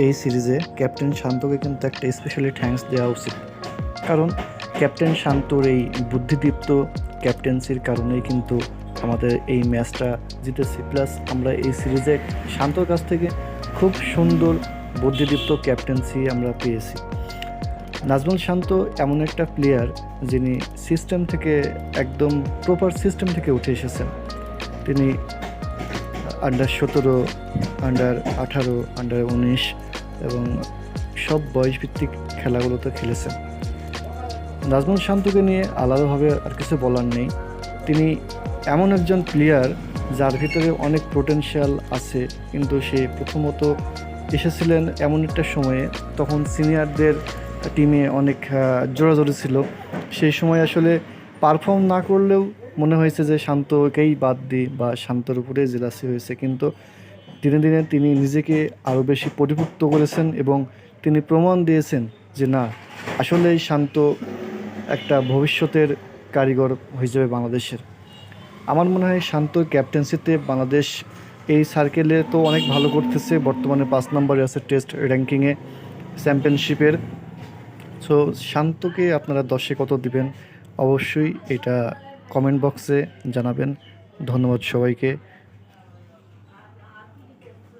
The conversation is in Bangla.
এই সিরিজে ক্যাপ্টেন শান্তকে কিন্তু একটা স্পেশালি থ্যাঙ্কস দেওয়া উচিত, কারণ ক্যাপ্টেন শান্তর এই বুদ্ধিদীপ্ত ক্যাপ্টেন্সির কারণেই কিন্তু আমাদের এই ম্যাচটা জিতেছি। প্লাস আমরা এই সিরিজে শান্তর কাছ থেকে খুব সুন্দর বুদ্ধিদীপ্ত ক্যাপ্টেন্সি আমরা পেয়েছি। নাজমুল শান্ত এমন একটা প্লেয়ার যিনি সিস্টেম থেকে একদম প্রপার সিস্টেম থেকে উঠে এসেছেন। তিনি আন্ডার 17, আন্ডার 18, আন্ডার 19 এবং সব বয়সভিত্তিক খেলাগুলোতে খেলেছেন। নাজমুল শান্তকে নিয়ে আলাদাভাবে আর কিছু বলার নেই। তিনি এমন একজন প্লেয়ার যার ভিতরে অনেক পোটেনশিয়াল আছে, কিন্তু সে প্রথমত এসেছিলেন এমন একটা সময়ে তখন সিনিয়রদের টিমে অনেক জোরাজোরি ছিল। সেই সময় আসলে পারফর্ম না করলেও মনে হয়েছে যে শান্তকেই বাদ দিই বা শান্তর উপরে জেলাসি হয়েছে, কিন্তু দিনে দিনে তিনি নিজেকে আরও বেশি পরিপুক্ত করেছেন এবং তিনি প্রমাণ দিয়েছেন যে না, আসলেই শান্ত একটা ভবিষ্যতের কারিগর হিসেবে বাংলাদেশের। আমার মনে হয় শান্ত ক্যাপ্টেন্সিতে বাংলাদেশ এই সার্কেলে তো অনেক ভালো করতেছে, বর্তমানে 5 নম্বরে আছে টেস্ট র্যাঙ্কিংয়ে চ্যাম্পিয়নশিপের। সো শান্তকে আপনারা 10-এ কত দিবেন অবশ্যই এটা কমেন্ট বক্সে জানাবেন। ধন্যবাদ সবাইকে।